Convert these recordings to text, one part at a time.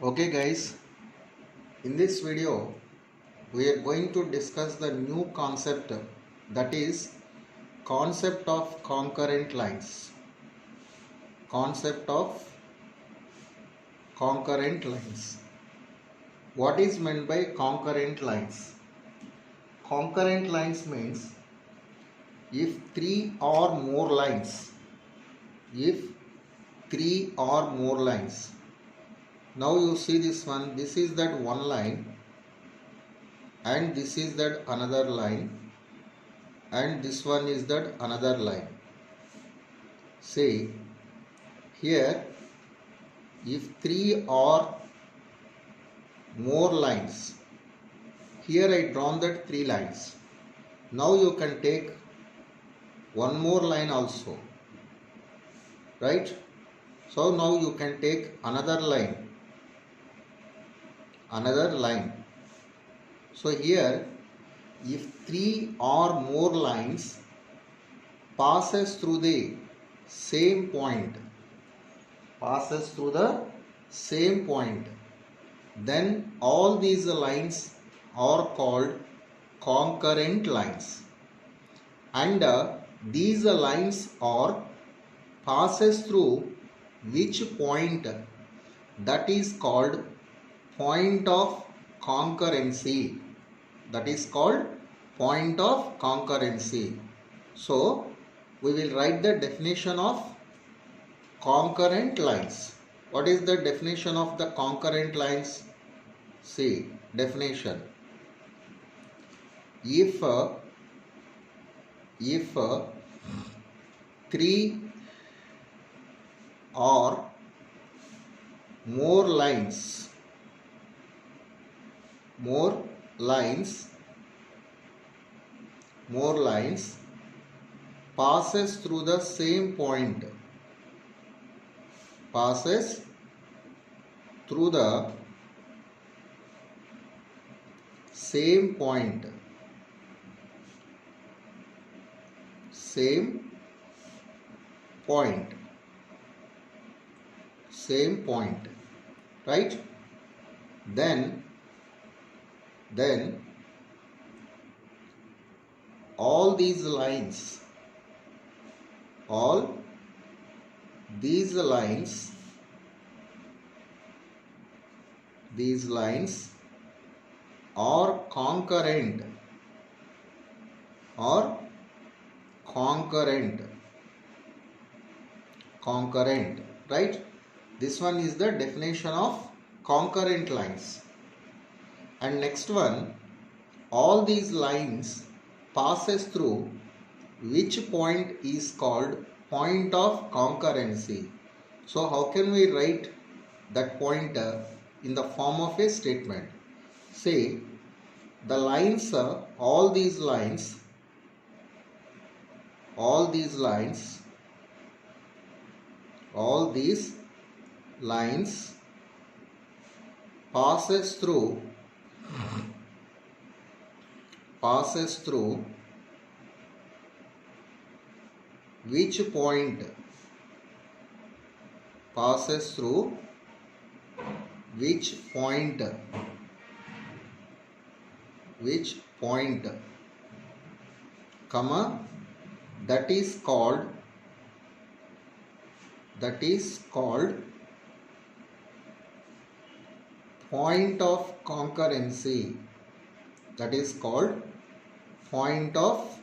Okay guys, in this video we are going to discuss the new concept, that is concept of concurrent lines. Concept of concurrent lines. What is meant by concurrent lines? Concurrent lines means if if three or more lines. Now you see this one, this is that one line and this is that another line and this one is that another line. Say here, if three or more lines, here I drawn that three lines. Now you can take one more line also, right? So now you can take another line. So here, if three or more lines passes through the same point, then all these lines are called concurrent lines, and these lines are passes through which point, that is called point of concurrency. So we will write the definition of concurrent lines. What is the definition of the concurrent lines? See, definition. If three or more lines passes through the same point, same point, right? Then all these lines are concurrent, right? This one is the definition of concurrent lines. And next one, all these lines passes through which point is called point of concurrency. So how can we write that point in the form of a statement? Say the lines, all these lines passes through which point, comma, that is called point of concurrency. That is called point of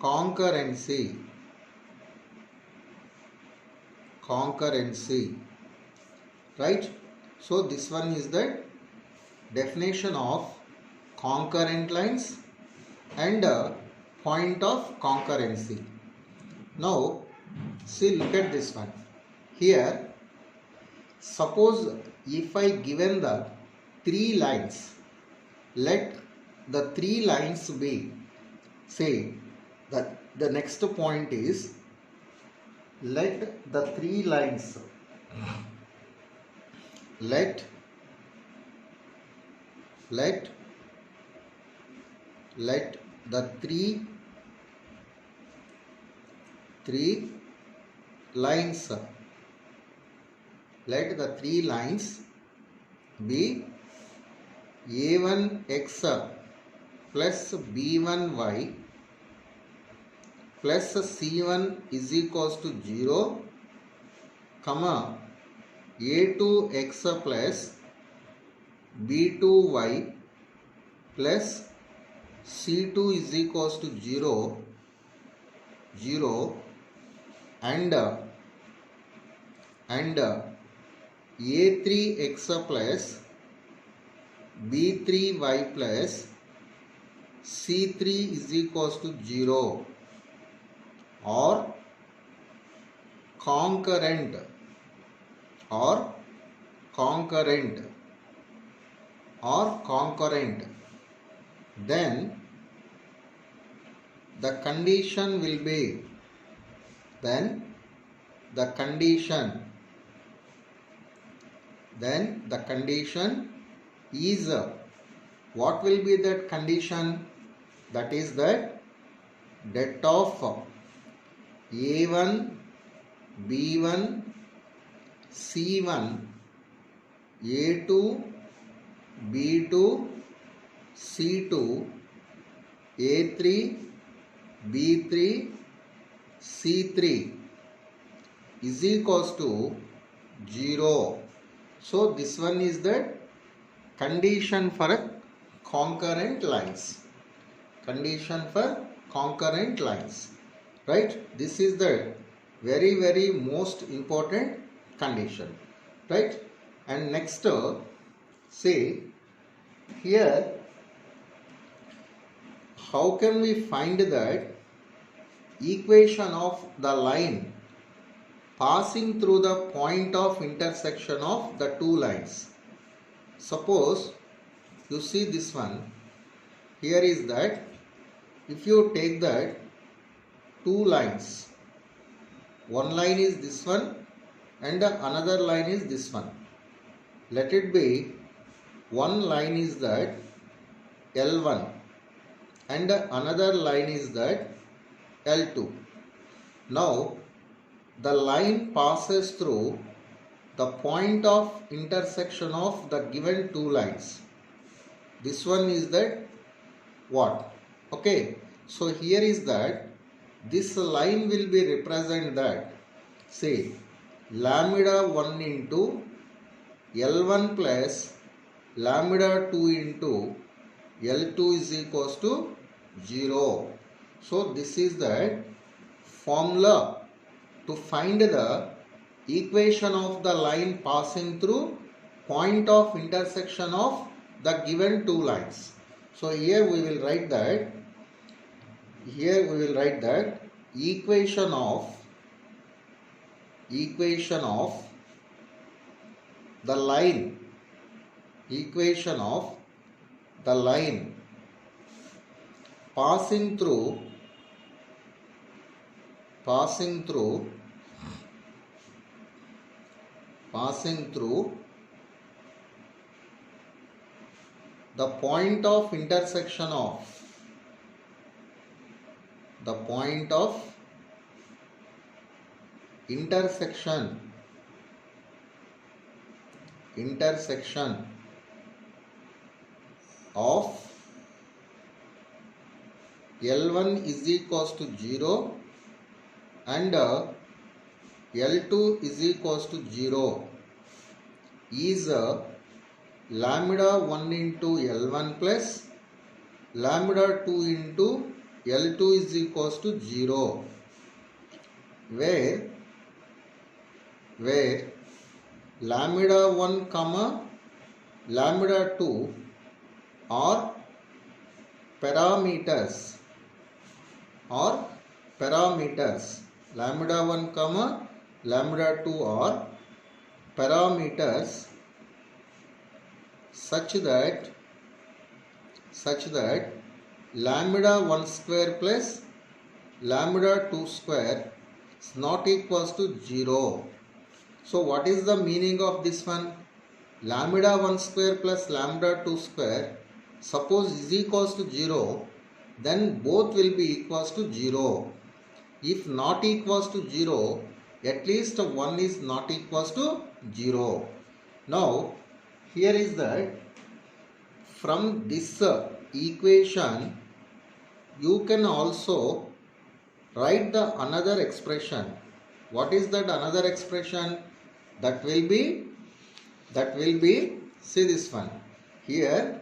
concurrency, right? So this one is the definition of concurrent lines and point of concurrency. Now see, look at this one. Here, suppose if I given the three lines, let the three lines be, say that the next point is, let the three lines the three lines let the three lines be a1x plus b1y plus c1 is equals to 0, comma a2x plus b2y plus c2 is equals to 0, 0 and a3x plus b3y plus c3 is equals to 0 or concurrent then the condition will be is what will be that condition? That is that det of a1 b1 c1 a2 b2 c2 a3 b3 c3 is equals to 0. So this one is the condition for concurrent lines. Right? This is the very most important condition. Right? And next, say here, how can we find that equation of the line passing through the point of intersection of the two lines? Suppose you see this one, here is that if you take that two lines, one line is this one and another line is this one. Let it be one line is that L1 and another line is that L2. Now the line passes through the point of intersection of the given two lines. This one is that what? Okay, so here is that this line will be represent that, say, lambda 1 into L1 plus lambda 2 into L2 is equals to 0. So this is the formula to find the equation of the line passing through point of intersection of the given two lines. So here we will write that equation of the line passing through the point of intersection of L1 is equals to 0 and L2 is equals to 0 is lambda 1 into L1 plus lambda 2 into L2 is equals to 0, where lambda 1 comma lambda 2 are parameters, lambda 1 comma lambda 2 are parameters such that lambda 1 square plus lambda 2 square is not equals to 0. So what is the meaning of this one? Lambda 1 square plus lambda 2 square, suppose is equals to 0, then both will be equals to 0. If not equals to 0, at least one is not equals to 0. Now here is that from this equation you can also write the another expression. What is that another expression? That will be see this one. Here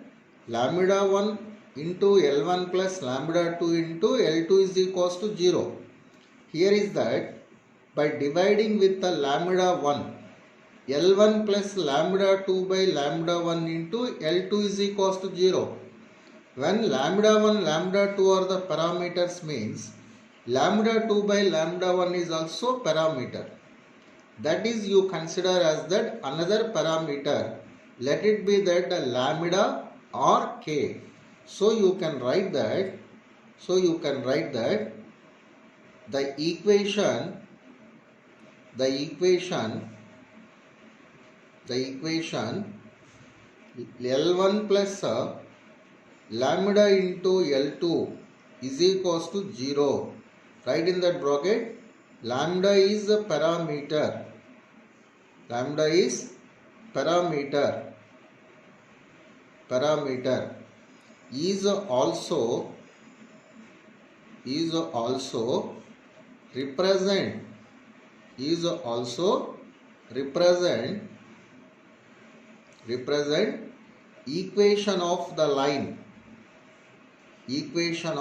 lambda 1 into L1 plus lambda 2 into L2 is equals to 0. Here is that by dividing with the lambda 1, L1 plus lambda 2 by lambda 1 into L2 is equals to 0. When lambda 1, lambda 2 are the parameters means lambda 2 by lambda 1 is also parameter. That is you consider as that another parameter. Let it be that lambda or k. So you can write that. The equation L1 plus lambda into L2 is equals to 0. Write in that bracket. Lambda is a parameter. Parameter is also represent equation of the line. Equation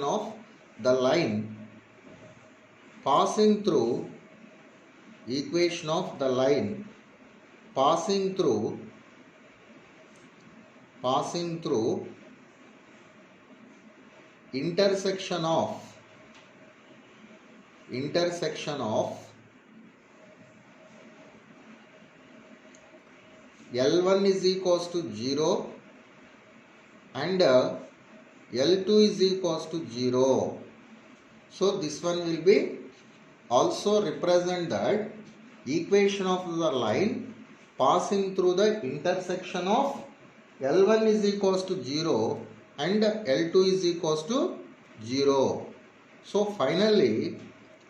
of the line passing through intersection of L1 is equals to 0 and L2 is equals to 0. So this one will be also represent that equation of the line passing through the intersection of L1 is equals to 0 and L2 is equals to 0. So finally,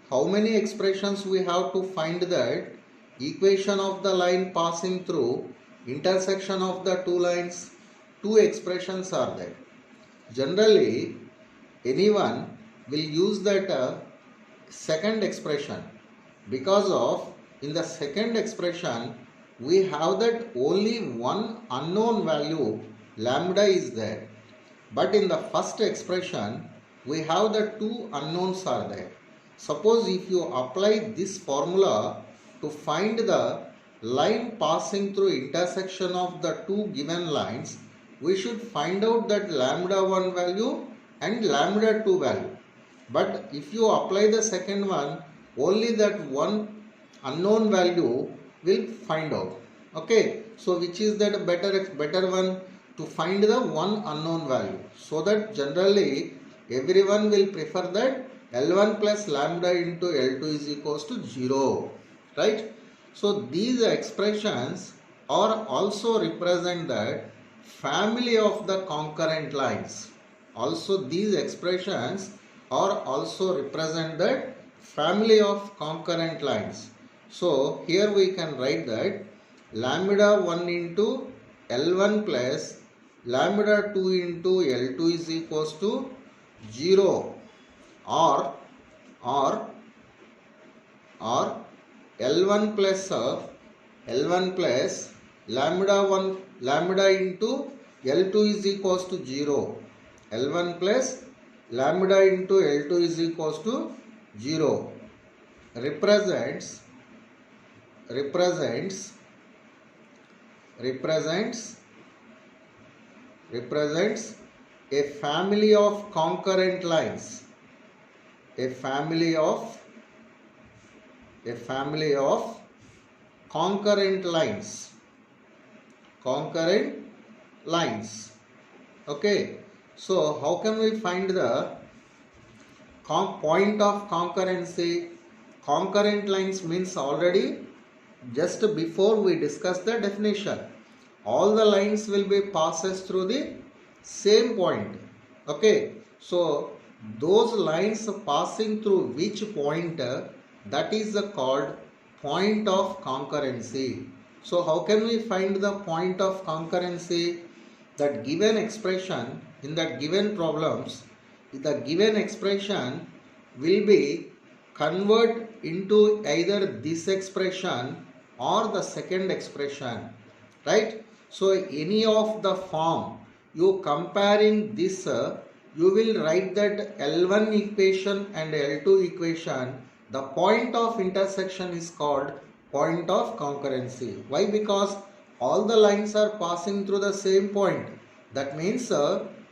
how many expressions we have to find that equation of the line passing through intersection of the two lines? Two expressions are there. Generally, anyone will use that second expression because of in the second expression we have that only one unknown value lambda is there, but in the first expression we have the two unknowns are there. Suppose if you apply this formula to find the line passing through intersection of the two given lines, we should find out that lambda 1 value and lambda 2 value. But if you apply the second one, only that one unknown value will find out. Okay, so which is that better one? To find the one unknown value. So that generally everyone will prefer that L1 plus lambda into L2 is equals to 0. Right? So these expressions are also represent that family of the concurrent lines. Also these expressions are also represent that family of concurrent lines. So here we can write that lambda 1 into L1 plus lambda 2 into L2 is equals to 0 or L1 plus lambda into L2 is equals to 0. L1 plus lambda into L2 is equals to 0 represents a family of concurrent lines. A family of concurrent lines. Okay, so how can we find the point of concurrency? Concurrent lines means already just before we discussed the definition. All the lines will be passes through the same point. Okay, so those lines passing through which point That is called point of concurrency. So how can we find the point of concurrency? That given expression in that given problems, the given expression will be convert into either this expression or the second expression, right? So any of the form you comparing this, you will write that L1 equation and L2 equation. The point of intersection is called point of concurrency. Why? Because all the lines are passing through the same point. That means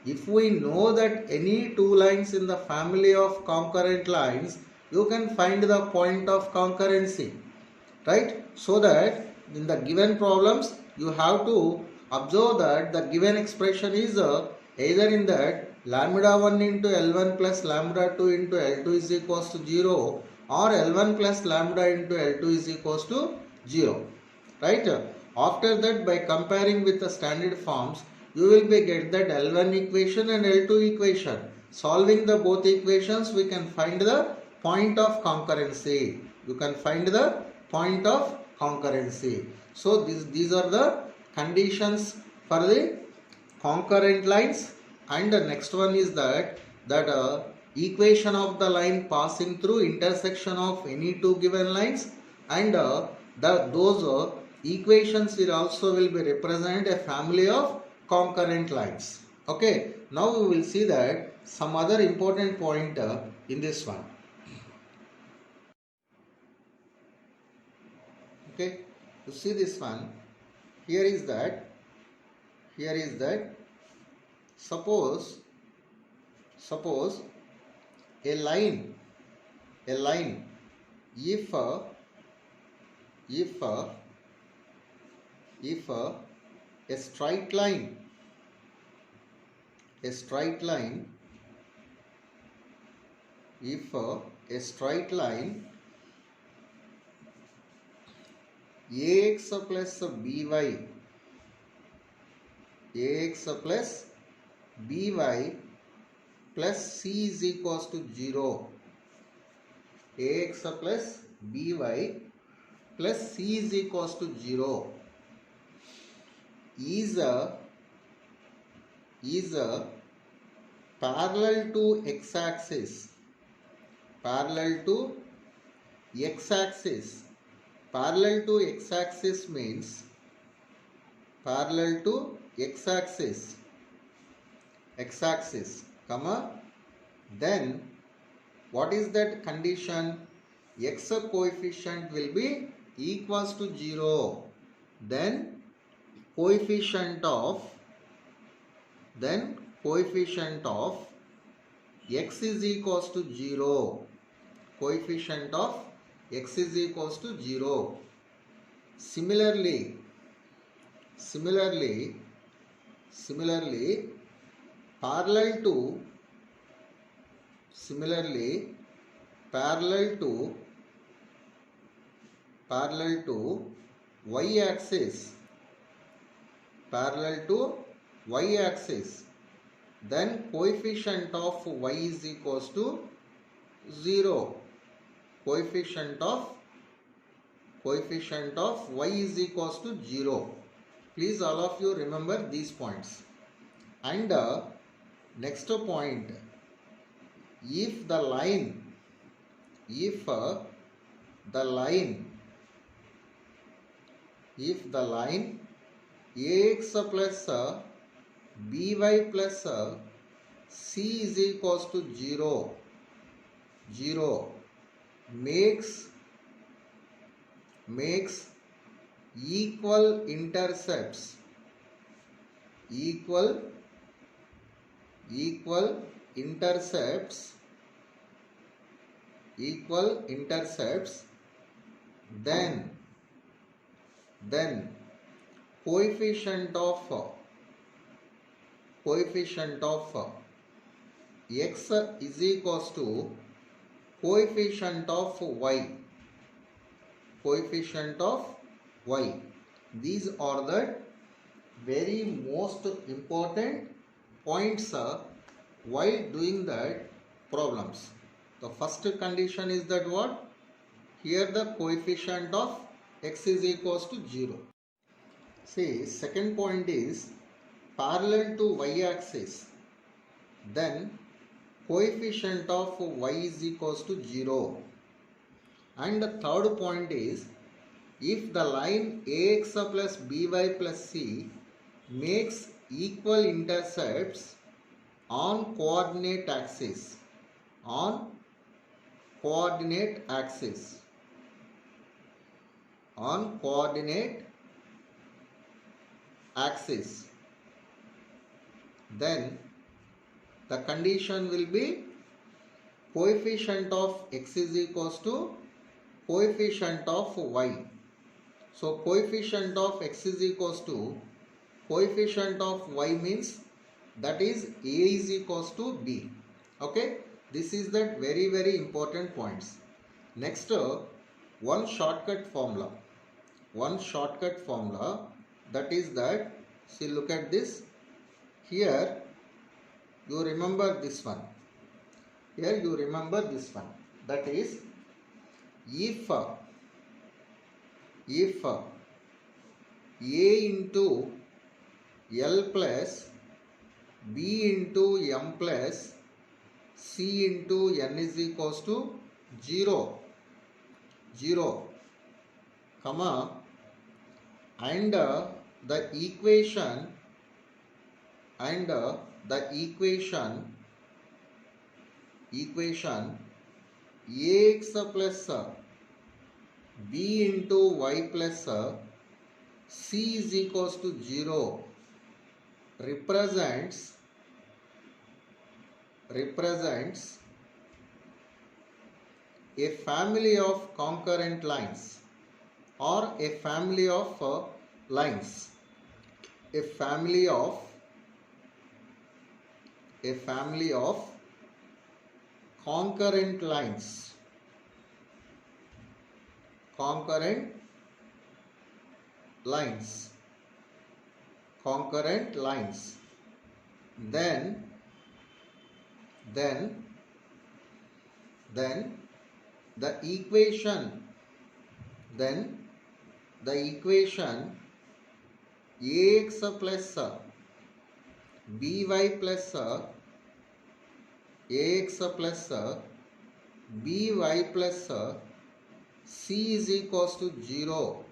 if we know that any two lines in the family of concurrent lines, you can find the point of concurrency, right? So that in the given problems you have to observe that the given expression is either in that lambda 1 into L1 plus lambda 2 into L2 is equals to 0, or L1 plus lambda into L2 is equals to 0, right? After that, by comparing with the standard forms, you will be get that L1 equation and L2 equation. Solving the both equations, we can find the point of concurrency. You can find the point of concurrency. So these are the conditions for the concurrent lines. And the next one is that equation of the line passing through intersection of any two given lines, and those equations will be represent a family of concurrent lines. Okay, now we will see that some other important point in this one. Okay, you see this one. Here is that suppose a line if a straight line if a straight line ax plus by plus c is equals to 0. Ax plus by plus c is equals to 0 is parallel to x-axis. Parallel to x-axis means parallel to x-axis, comma, then what is that condition? X coefficient will be equals to 0. Then coefficient of x is equals to 0. Coefficient of x is equals to 0. Similarly, parallel to y-axis, then coefficient of y is equals to 0. Coefficient of y is equals to 0. Please all of you remember these points. And next point, if the line ax plus by plus c is equals to 0 makes equal intercepts then coefficient of x is equals to coefficient of y. These are the very most important points while doing that problems. The first condition is that what? Here the coefficient of x is equals to 0. See, second point is parallel to y-axis. Then coefficient of y is equals to 0. And the third point is if the line ax plus by plus c makes equal intercepts on coordinate axis. On coordinate axis. On coordinate axis. Then the condition will be coefficient of x is equals to coefficient of y. So coefficient of x is equals to coefficient of y means that is a is equals to b. Okay, this is that very important points. Next, one shortcut formula. One shortcut formula, that is that, see, look at this. Here you remember this one. Here you remember this one. That is if a into L plus B into M plus C into N is equals to 0, comma, and the equation ax plus b into y plus c is equals to 0 represents a family of concurrent lines or a family of lines. A family of concurrent lines. Concurrent lines. Then the equation ax plus by plus by plus c is equals to 0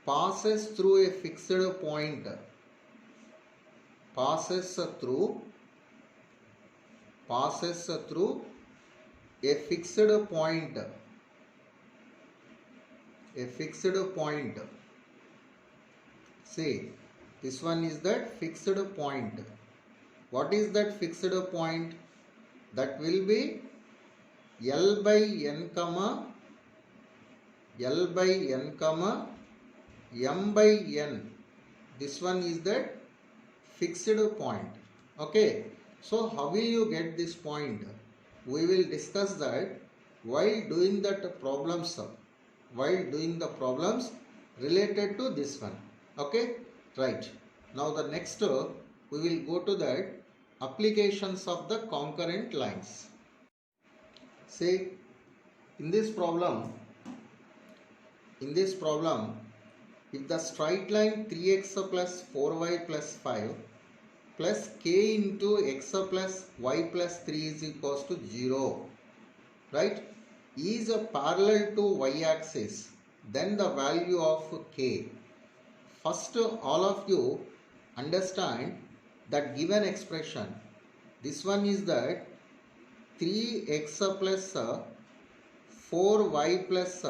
passes through a fixed point. Passes through a fixed point. See, this one is that fixed point. What is that fixed point? That will be L by n comma m by n. This one is that fixed point. Okay, so how will you get this point? We will discuss that while doing that problems, related to this one. Okay, right. Now the next we will go to that applications of the concurrent lines. Say in this problem, if the straight line 3x plus 4y plus 5 plus k into x plus y plus 3 is equals to 0, right, is parallel to y axis, then the value of k. First, all of you understand that given expression. This one is that 3x plus 4y plus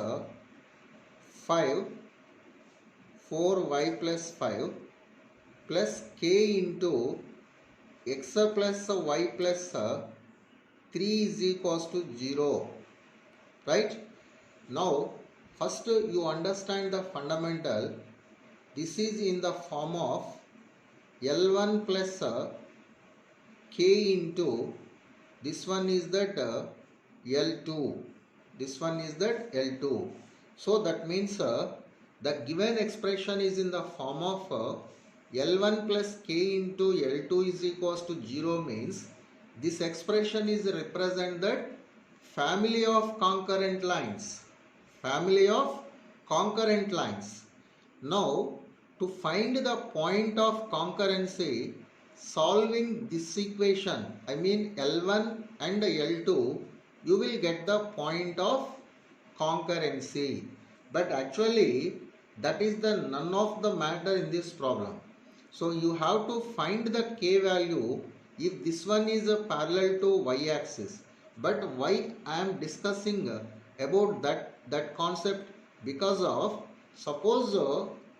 5 plus k into x plus y plus 3 is equals to 0, right? Now first you understand the fundamental. This is in the form of L1 plus k into, this one is that L2, this one is that L2. So that means the given expression is in the form of L1 plus k into L2 is equals to 0 means this expression is represent that family of concurrent lines. Family of concurrent lines. Now, to find the point of concurrency, solving this equation, I mean L1 and L2, you will get the point of concurrency. But actually, that is the none of the matter in this problem. So you have to find the k value if this one is parallel to y-axis. But why I am discussing about that concept? Because of suppose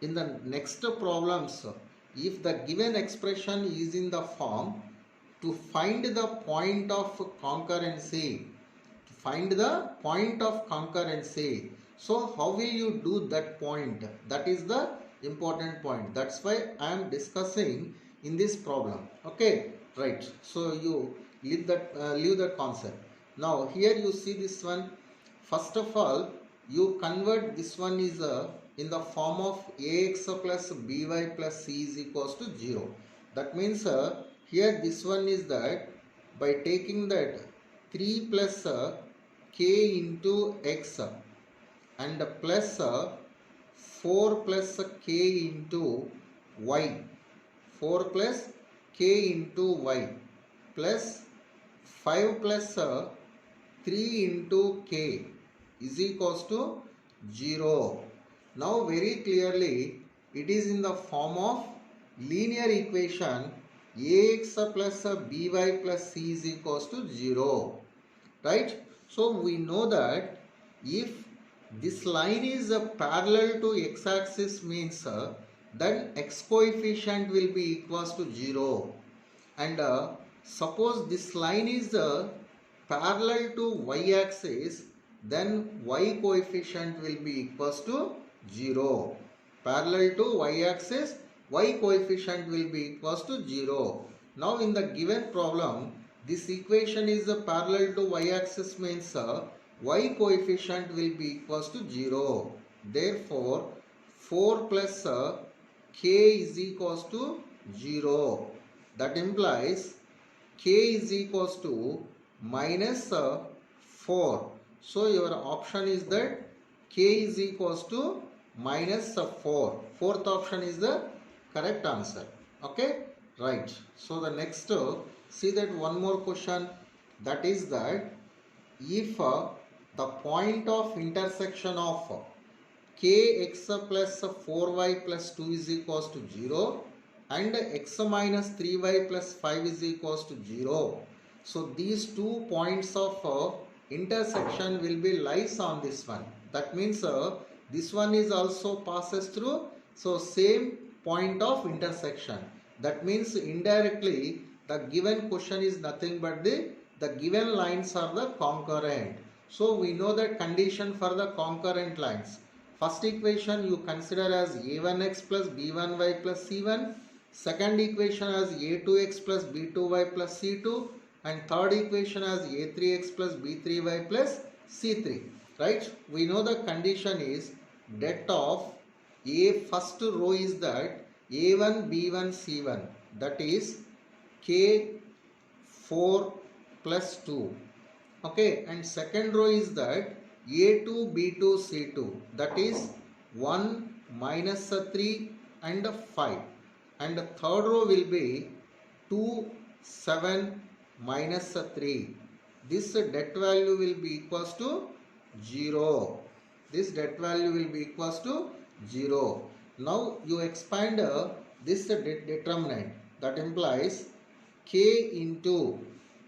in the next problems, if the given expression is in the form to find the point of concurrency, find the point of concurrency. So how will you do that point? That is the important point. That's why I am discussing in this problem. Okay, right. So you leave that concept. Now here you see this one. First of all, you convert this one is in the form of ax plus by plus c is equals to 0. That means here this one is that by taking that 3 plus k into x and plus 4 plus k into y, 4 plus k into y plus 5 plus 3 into k is equals to 0. Now very clearly it is in the form of linear equation ax plus by plus c is equals to 0. Right? So we know that if this line is parallel to x-axis means then x coefficient will be equals to 0. And suppose this line is parallel to y-axis, then y coefficient will be equals to 0. Parallel to y-axis, y coefficient will be equals to 0. Now in the given problem, this equation is parallel to y-axis means y coefficient will be equals to 0. Therefore, 4 plus k is equals to 0. That implies k is equals to minus 4. So your option is that k is equals to minus 4. Fourth option is the correct answer. Okay, right. So the next, see that one more question, that is that if the point of intersection of kx plus 4y plus 2 is equals to 0 and x minus 3y plus 5 is equals to 0. So these 2 points of intersection will be lies on this one. That means this one is also passes through, so same point of intersection. That means indirectly the given question is nothing but the given lines are the concurrent. So we know that condition for the concurrent lines. First equation you consider as a1x plus b1y plus c1. Second equation as a2x plus b2y plus c2. And third equation as a3x plus b3y plus c3. Right? We know the condition is det of a first row is that a1 b1 c1, that is k4 plus 2. Okay, and second row is that a2 b2 c2, that is 1 minus 3 and 5. And third row will be 2 7 minus 3. This det value will be equals to 0. This det value will be equals to 0. Now you expand this determinant. That implies k into,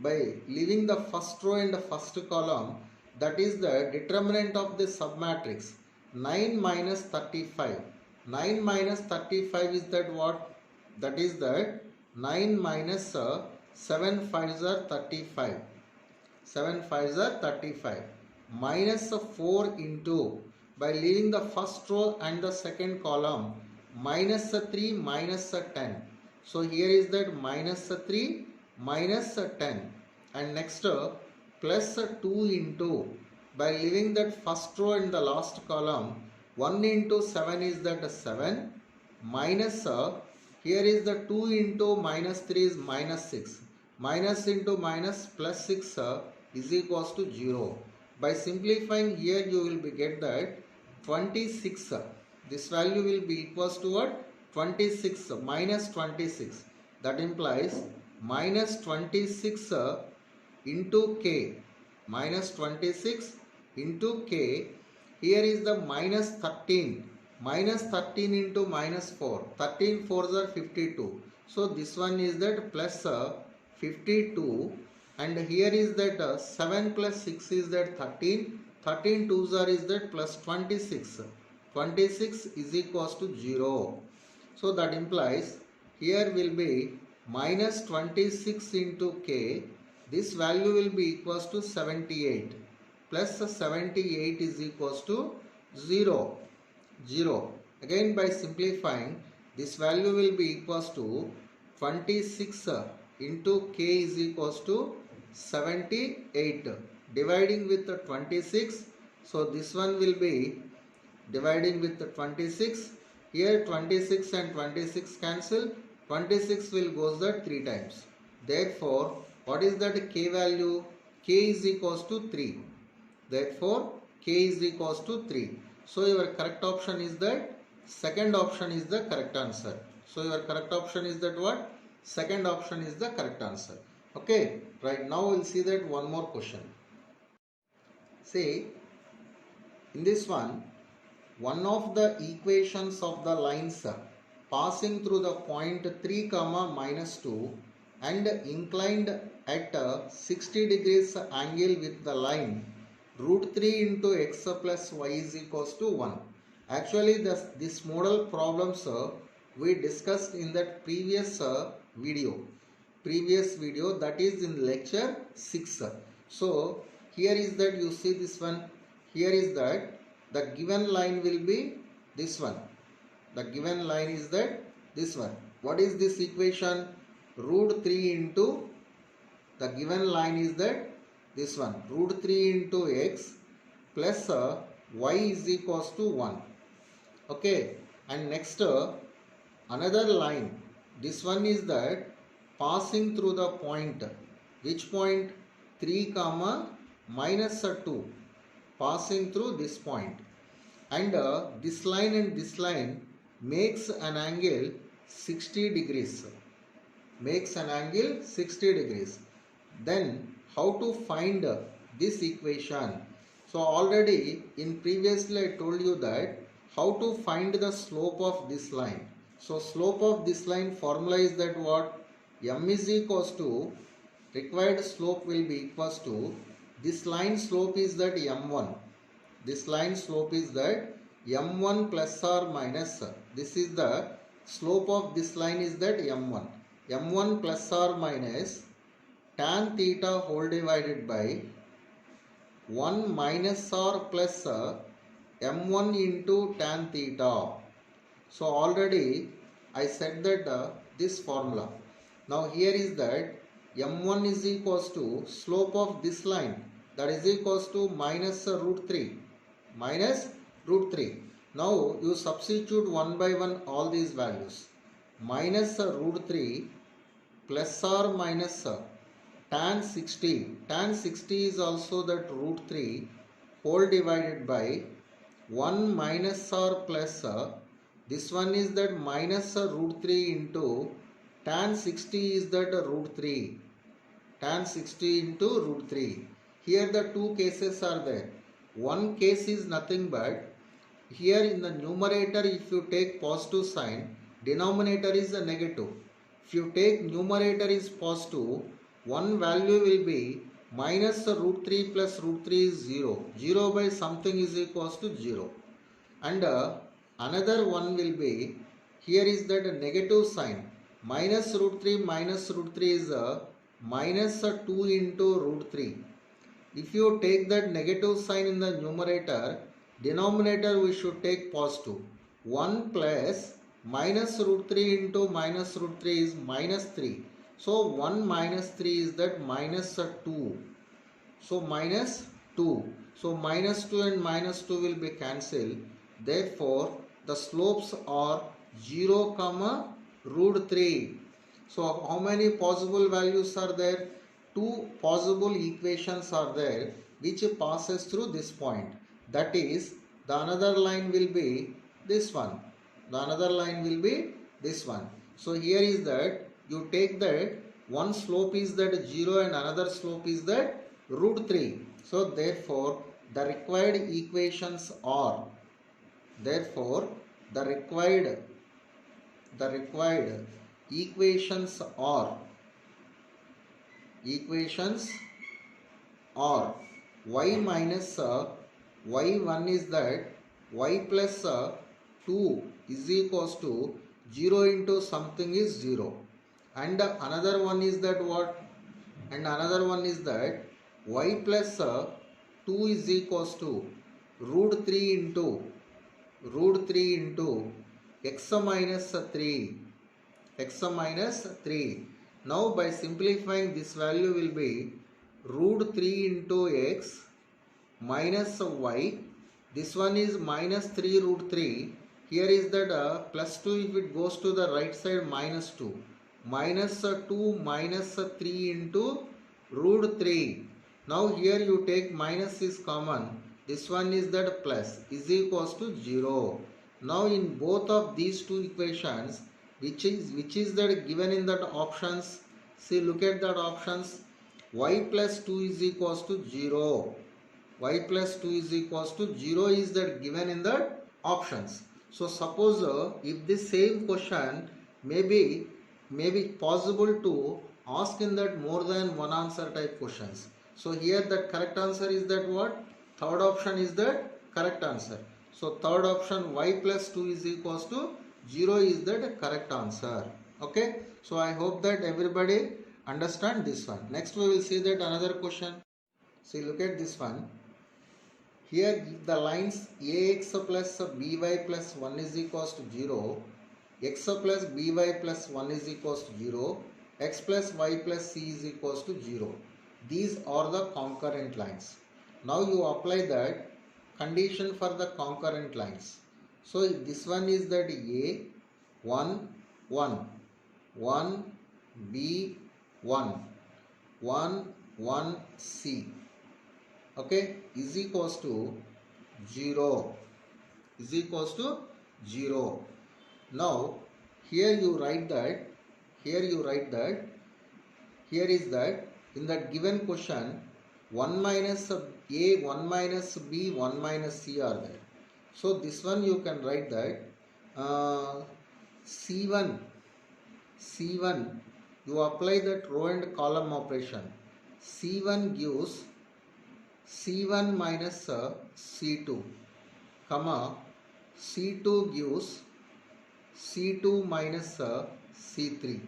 by leaving the first row and the first column, that is the determinant of the submatrix 9 minus 35. 9 minus 35 is that what? That is that 9 minus 7 5s are 35. 7 5s are 35. Minus 4 into, by leaving the first row and the second column, minus 3 minus 10. So here is that minus 3 minus 10. And next plus 2 into, by leaving that first row and the last column, 1 into 7 is that 7. Minus here is the 2 into minus 3 is minus 6. Minus into minus plus 6 is equals to 0. By simplifying here you will be get that 26. This value will be equals to what? 26 minus 26. That implies minus 26 into k. Minus 26 into k. Here is the minus 13. Minus 13 into minus 4. 13 4s are 52. So this one is that plus 52. And here is that 7 plus 6 is that 13. 13 2s are is that plus 26. 26 is equals to 0. So that implies here will be minus 26 into k. This value will be equals to 78. Plus 78 is equals to 0. 0. Again by simplifying, this value will be equals to 26 into k is equals to 78. Dividing with the 26. So this one will be dividing with the 26. Here 26 and 26 cancel. 26 will goes the 3 times. Therefore, what is that k value? K is equals to 3. Therefore, k is equals to 3. So your correct option is that second option is the correct answer. So your correct option is that what? Second option is the correct answer. Okay, right now we'll see that one more question. See, in this one of the equations of the lines passing through the point 3 comma minus 2 and inclined at 60 degrees angle with the line root 3 into x plus y is equals to 1. Actually this model problems we discussed in that previous video that is in lecture 6. So here is that you see this one. Here is that the given line will be this one. The given line is that this one. What is this equation? Root 3 into the given line is that this one. Root 3 into x plus y is equals to 1. Okay. And next another line. This one is that passing through the point. Which point? 3 comma minus 2. Passing through this point. And this line and this line makes an angle 60 degrees. Makes an angle 60 degrees. Then how to find this equation? So already in previously I told you that how to find the slope of this line. So slope of this line formula is that what? M is equals to required slope will be equals to this line slope is that M1. This line slope is that M1 plus or minus. This is the slope of this line is that M1. M1 plus or minus tan theta whole divided by 1 minus or plus M1 into tan theta. So already I said that this formula. Now here is that M1 is equals to slope of this line, that is equals to minus root 3. Minus root 3. Now you substitute one by one all these values. Minus root 3 plus or minus tan 60. Tan 60 is also that root 3 whole divided by 1 minus or plus this one is that minus root 3 into tan 60 is that root 3. Tan 60 into root 3. Here the two cases are there. One case is nothing but here in the numerator if you take positive sign, denominator is a negative. If you take numerator is positive, one value will be minus root 3 plus root 3 is 0. 0 by something is equals to 0. And another one will be here is that a negative sign. Minus root 3 is minus 2 into root 3. If you take that negative sign in the numerator, denominator we should take positive. 1 plus minus root 3 into minus root 3 is minus 3. So 1 minus 3 is that minus 2. So minus 2. So minus 2 and minus 2 will be cancelled. Therefore the slopes are 0 comma root 3. So how many possible values are there? two possible equations are there which passes through this point. That is, the another line will be this one. The another line will be this one. So here is that you take that one slope is that 0 and another slope is that root 3. So therefore the required equations are, therefore the required equations are y minus y1 is that y plus 2 is equals to 0 into something is 0, and another one is that what, and another one is that y plus 2 is equals to root 3 into x minus 3. Now by simplifying, this value will be root 3 into x minus y. This one is minus 3 root 3. Here is that plus 2, if it goes to the right side, minus 2. Minus 2 minus 3 into root 3. Now here you take minus is common. This one is that plus is equals to 0. Now in both of these two equations, which is that given in that options, see, look at that options. Y plus 2 is equals to 0. Y plus 2 is equals to 0 is that given in the options. So suppose if this same question may be possible to ask in that more than one answer type questions. So here the correct answer is that what? Third option is the correct answer. So third option, y plus 2 is equals to 0 is the correct answer. Okay. So I hope that everybody understand this one. Next we will see that another question. See, look at this one. Here the lines ax plus by plus 1 is equals to 0, x plus by plus 1 is equals to 0, x plus y plus c is equals to 0. These are the concurrent lines. Now you apply that condition for the concurrent lines. So this one is that a 1 1 1 b 1 1 1 c, okay, is equals to 0, is equals to 0. Now here you write that here is that in that given question 1 minus a, 1 minus b, 1 minus c are there. So this one you can write that C1 you apply that row and column operation. C1 gives C1 minus C2, comma C2 gives C2 minus C3.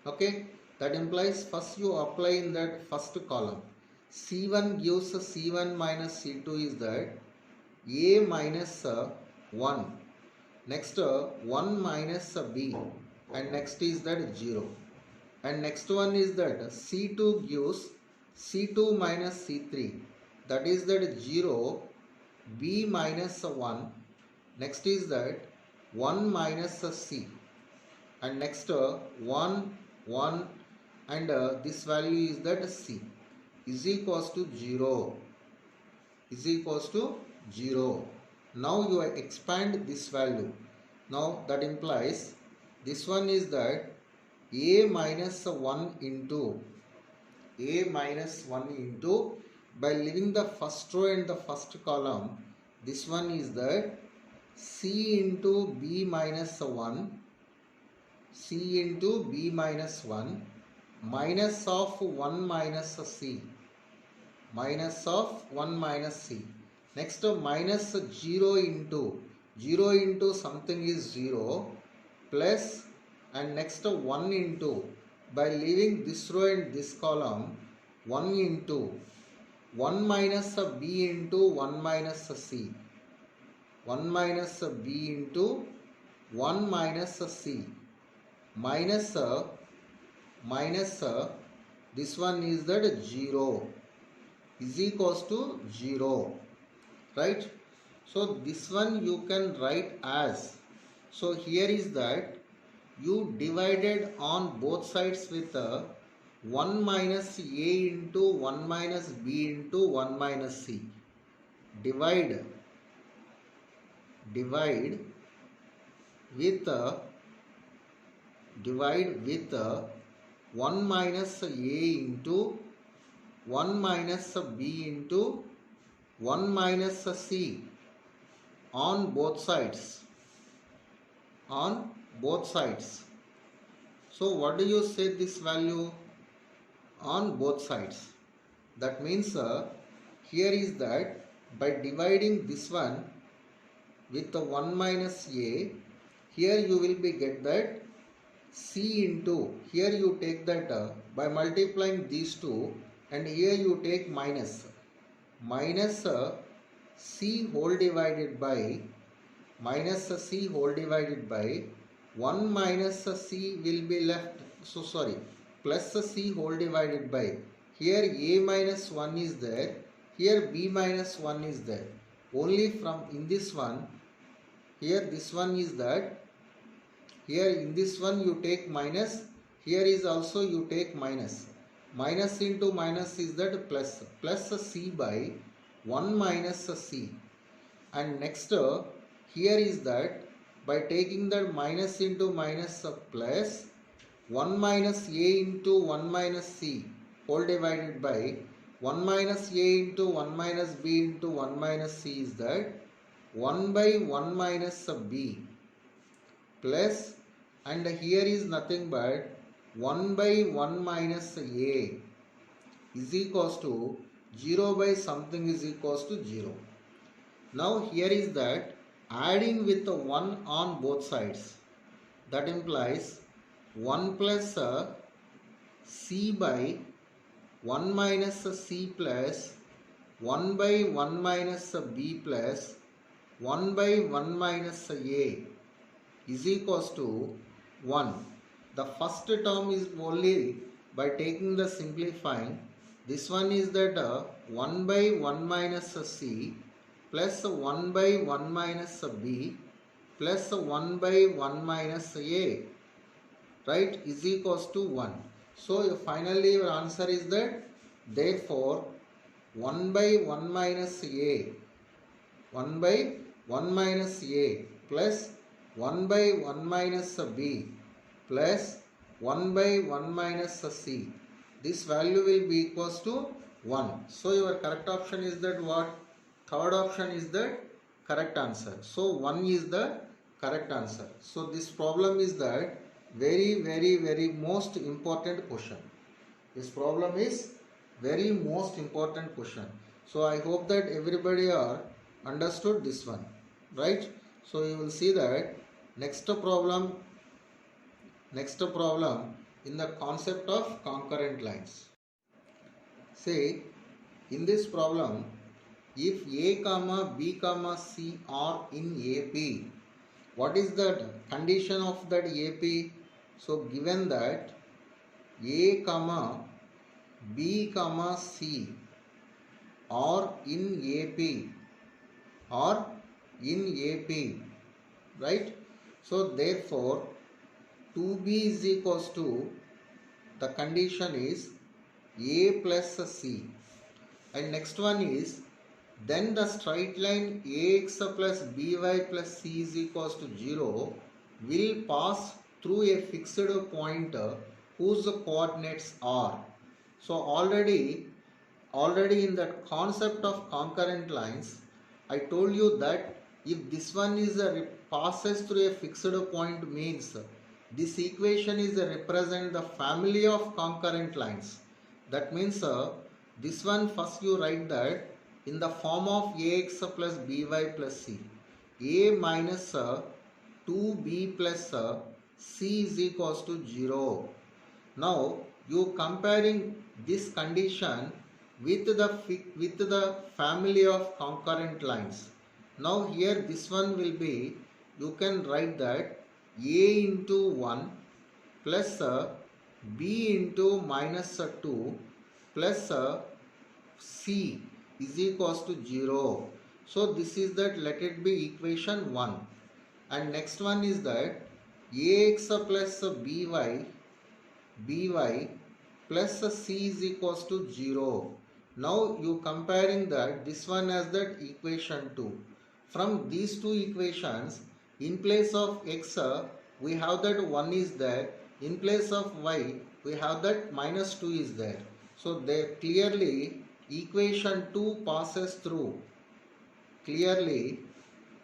Okay, that implies first you apply in that first column. C1 gives C1 minus C2 is that A minus 1. Next 1 minus B, and next is that 0. And next one is that C2 gives C2 minus C3, that is that 0, B minus 1. Next is that 1 minus C, and next 1 1, and this value is that C is equals to 0, is equals to 0. Now you expand this value. Now that implies this one is that a minus 1 into by leaving the first row and the first column, this one is that c into b minus 1, c into b minus 1 minus of 1 minus c, minus of 1 minus c. Next minus 0 into something is 0 plus, and next 1 into, by leaving this row and this column, 1 into 1 minus b into 1 minus c, 1 minus b into 1 minus c, minus this one is that 0 is equals to 0, right? So this one you can write as, so here is that you divided on both sides with 1 minus a into 1 minus b into 1 minus c. Divide with 1 minus a into 1 minus b into 1 minus c on both sides. So what do you say this value? On both sides. That means here is that by dividing this one with the 1 minus a, here you will be get that c into, here you take that by multiplying these two, and here you take minus c whole divided by 1 minus c will be left, plus c whole divided by, here a minus 1 is there, here b minus 1 is there. Only from in this one, here this one is that, here in this one you take minus, here is also you take minus. Minus into minus is that plus c by 1 minus c. And next here is that by taking that minus into minus plus 1 minus a into 1 minus c whole divided by 1 minus a into 1 minus b into 1 minus c is that 1 by 1 minus b plus, and here is nothing but 1 by 1 minus a is equals to 0 by something is equals to 0. Now here is that adding with the 1 on both sides, that implies 1 plus c by 1 minus c plus 1 by 1 minus b plus 1 by 1 minus a is equals to 1. The first term is only by taking the simplifying. This one is that 1 by 1 minus c plus 1 by 1 minus b plus 1 by 1 minus a, right, is equals to 1. So finally your answer is that, therefore 1 by 1 minus a, 1 by 1 minus a plus 1 by 1 minus b plus 1 by 1 minus c, this value will be equals to 1. So your correct option is that what? Third option is the correct answer. So 1 is the correct answer. So this problem is that very most important question. This problem is very most important question. So I hope that everybody are understood this one, right? So you will see that next problem in the concept of concurrent lines. Say in this problem, if a comma b comma c are in AP, what is the condition of that AP? So given that a comma b comma c are in AP, right? So therefore 2b is equals to, the condition is a plus c, and next one is, then the straight line ax plus by plus c is equals to 0 will pass through a fixed point whose coordinates are. So already in the concept of concurrent lines, I told you that if this one is passes through a fixed point, means this equation is represent the family of concurrent lines. That means this one first you write that in the form of ax plus by plus c, a minus 2b plus c is equals to 0. Now you comparing this condition with the family of concurrent lines. Now here this one will be, you can write that a into 1 plus b into minus 2 plus c is equals to 0. So this is that, let it be equation 1. And next one is that ax plus by plus c is equals to 0. Now you comparing that this one as that equation 2. From these two equations, in place of x we have that 1 is there, in place of y we have that minus 2 is there. So they clearly equation 2 passes through. Clearly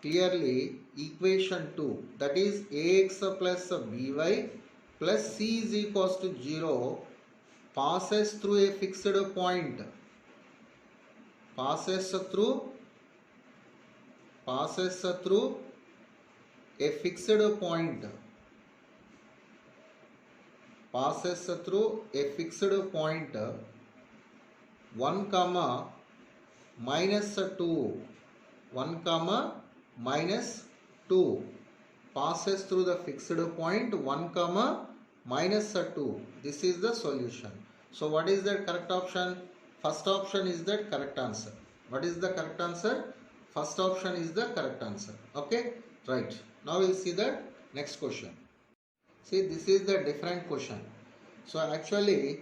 equation 2, that is ax plus by plus c is equals to 0 passes through a fixed point, passes through a fixed point, passes through a fixed point 1 comma minus 2, 1 comma minus 2, passes through the fixed point 1 comma minus 2. This is the solution. So what is the correct option? First option is the correct answer. What is the correct answer? First option is the correct answer. Okay, right. Now we'll see the next question. See, this is the different question. So actually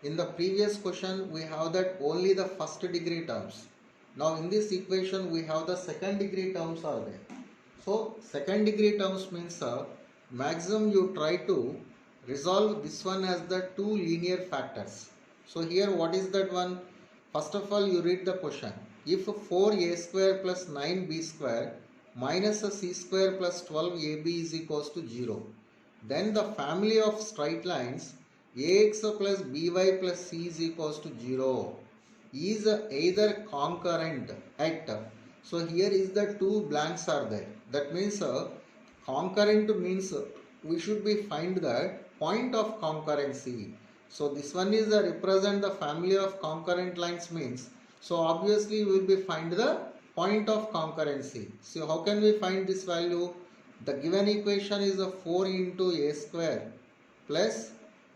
in the previous question we have that only the first degree terms. Now in this equation we have the second degree terms are there. So second degree terms means maximum you try to resolve this one as the two linear factors. So here what is that one? First of all you read the question. If 4a square plus 9b square minus c square plus 12ab is equals to 0, then the family of straight lines ax plus by plus c is equals to 0 is either concurrent at, so here is the two blanks are there. That means concurrent means we should be find the point of concurrency. So this one is represent the family of concurrent lines means, so obviously we will be find the point of concurrency. So how can we find this value? The given equation is 4 into a square plus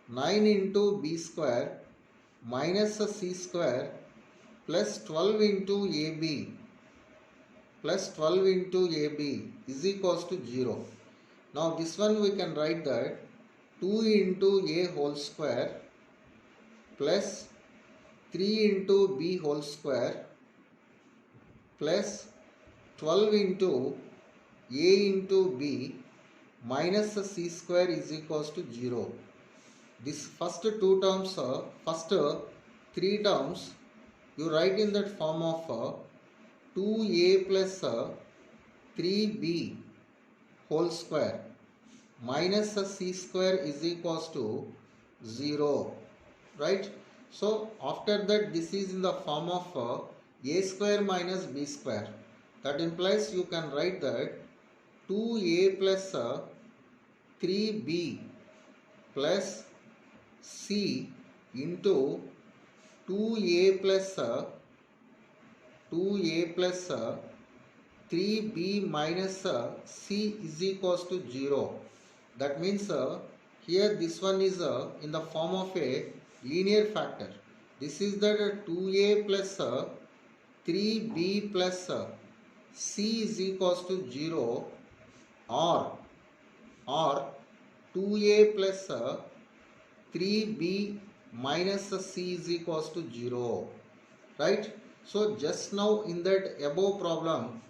9 into b square minus c square plus 12 into ab is equals to 0. Now this one we can write that 2 into a whole square plus 3 into b whole square plus 12 into a into b minus c square is equals to 0. This first two terms, first three terms you write in that form of 2a plus 3b whole square minus c square is equals to 0, right? So after that this is in the form of a square minus b square. That implies you can write that 2a plus 3b plus c into 2a plus 3b minus c is equals to 0. That means here this one is in the form of a linear factor. This is that 2a plus 3b plus c is equals to 0 or 2a plus 3b minus c is equals to 0, right? So just now in that above problem,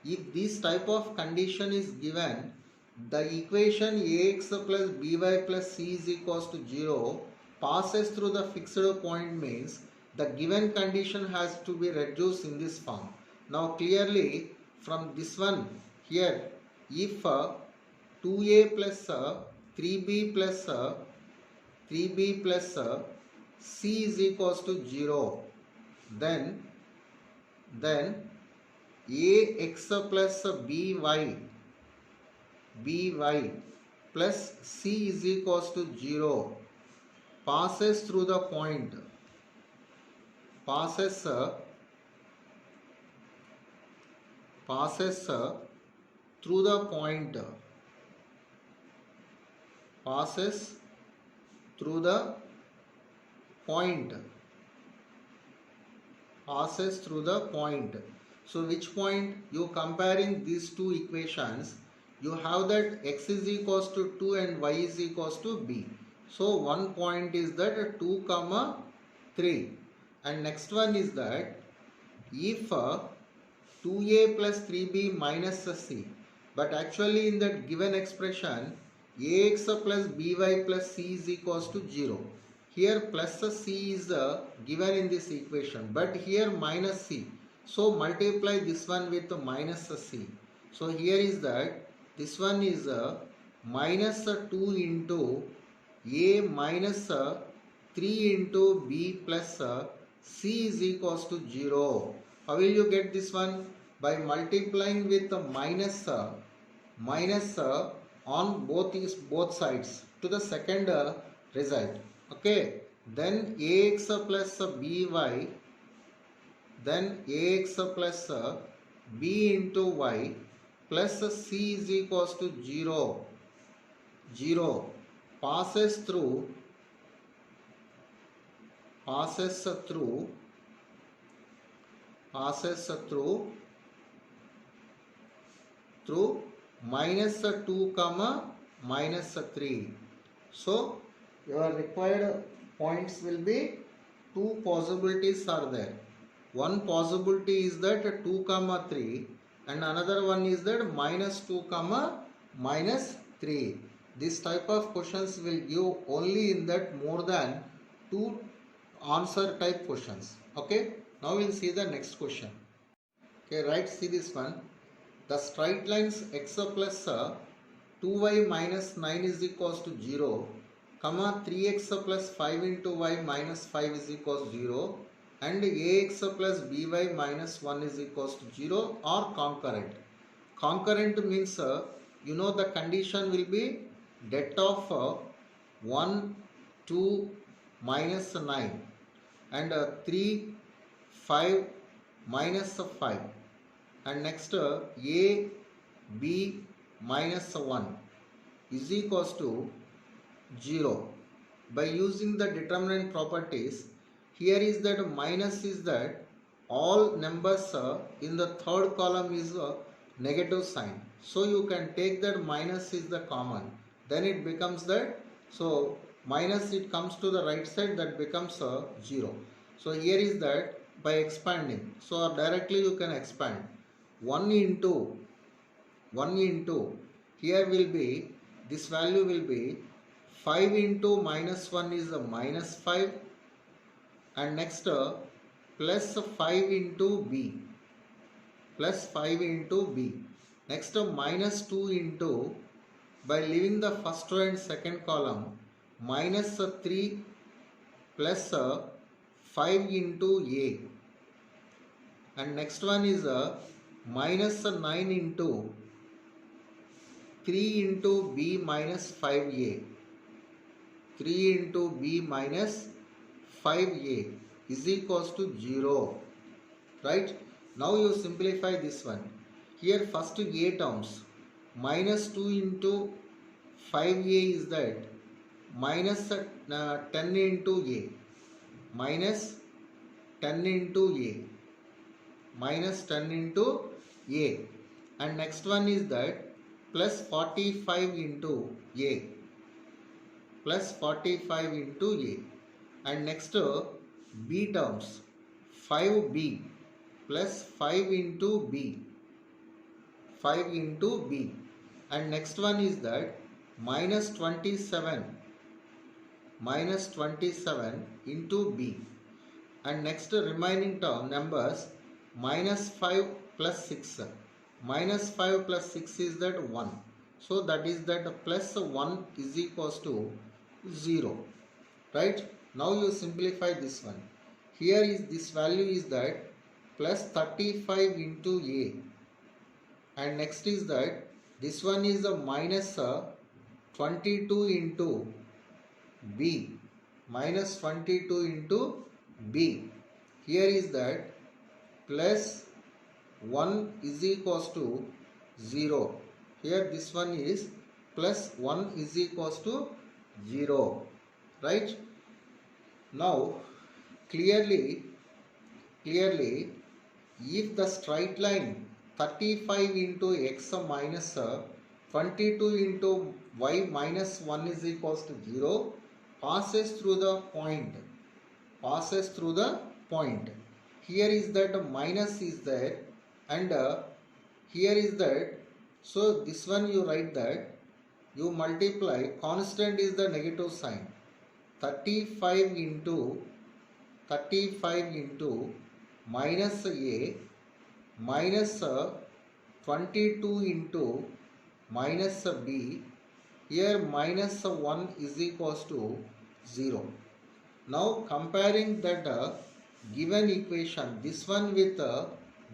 if this type of condition is given, the equation ax plus by plus c is equals to 0 passes through the fixed point means the given condition has to be reduced in this form. Now clearly from this one here, if 2a plus 3b plus c is equals to 0, then ax plus by plus c is equals to 0 passes through the point, passes through the point, passes through the point, passes through the point. So which point? You comparing these two equations, you have that x is equals to 2 and y is equals to b. So one point is that 2 comma 3, and next one is that if 2a plus 3b minus c, but actually in that given expression ax plus by plus c is equals to 0. Here plus c is given in this equation, but here minus c. So multiply this one with minus c. So here is that this one is minus 2 into a minus 3 into b plus c is equals to 0. How will you get this one? By multiplying with the minus on both sides to the second result. Okay, then ax plus by, then ax plus b into y plus c is equals to 0. 0 passes through minus 2 comma minus 3. So your required points will be two possibilities are there. One possibility is that 2 comma 3, and another one is that minus 2 comma minus 3. This type of questions will give only in that more than 2 answer type questions. Okay, now we'll see the next question. Okay, right, see this one. The straight lines x plus 2y minus 9 is equals to 0, comma 3x plus 5 into y minus 5 is equals to 0, and ax plus by minus 1 is equals to 0 are concurrent. Concurrent means you know the condition will be det of 1, 2 minus 9 and 3, 5 minus 5, and next a, b minus 1 is equals to 0. By using the determinant properties, here is that minus is that all numbers in the third column is a negative sign. So you can take that minus is the common. Then it becomes that, so minus it comes to the right side, that becomes 0. So here is that by expanding. So directly you can expand. 1 into here will be, this value will be 5 into minus 1 is a minus 5, and next plus 5 into b, next minus 2 into, by leaving the first row and second column, minus 3 plus 5 into a, and next one is minus 9 into 3 into b minus 5a, 3 into b minus 5a is equals to 0. Right? Now you simplify this one. Here first a terms, minus 2 into 5a is that minus 10 into a, minus 10 into a, minus 10 into a, and next one is that plus 45 into a, plus 45 into a, and next b terms, 5b plus 5 into b, 5 into b, and next one is that minus 27 into b, and next remaining term numbers minus 5 plus 6, minus 5 plus 6 is that 1, so that is that plus 1 is equals to 0. Right? Now you simplify this one. Here is this value is that plus 35 into a, and next is that this one is a minus 22 into b, minus 22 into b. Here is that plus 1 is equals to 0. Here this one is plus 1 is equals to 0. Right? Now clearly if the straight line 35 into x minus 22 into y minus 1 is equals to 0, passes through the point. Passes through the point. Here is that minus is there, and here is that. So this one you write that you multiply, constant is the negative sign. 35 into minus a minus 22 into minus b. Here minus 1 is equals to 0. Now comparing that given equation, this one with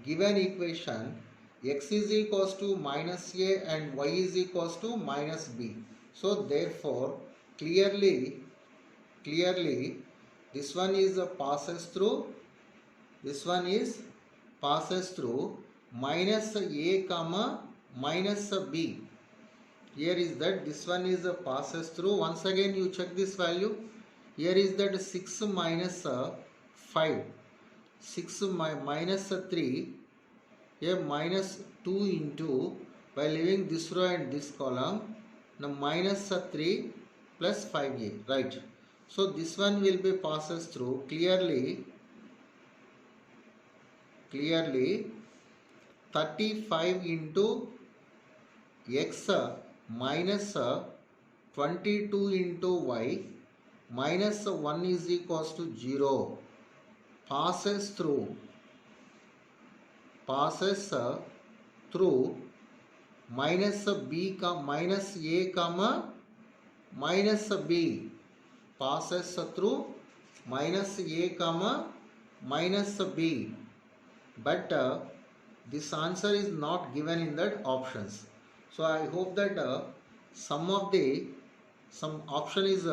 given equation, x is equals to minus a and y is equals to minus b. So therefore clearly this one is passes through, this one is passes through minus a comma minus b. Here is that this one is passes through. Once again you check this value. Here is that 6 minus 5, 6 minus 3, here minus 2 into, by leaving this row and this column, now minus 3 plus 5a, right. So this one will be passes through clearly 35 into x minus 22 into y minus 1 is equals to 0. Passes through minus b minus a comma minus b. Passes through minus a comma minus b. But this answer is not given in that options. So I hope that some option is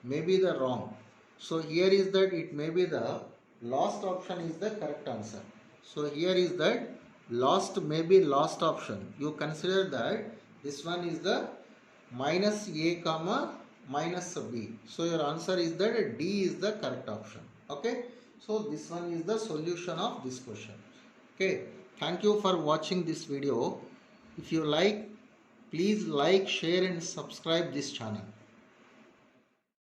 maybe the wrong. So here is that it may be the last option is the correct answer. So here is that last option. You consider that this one is the minus a comma minus b. So your answer is that D is the correct option. Okay. So this one is the solution of this question. Okay. Thank you for watching this video. If you like, please like, share and subscribe this channel.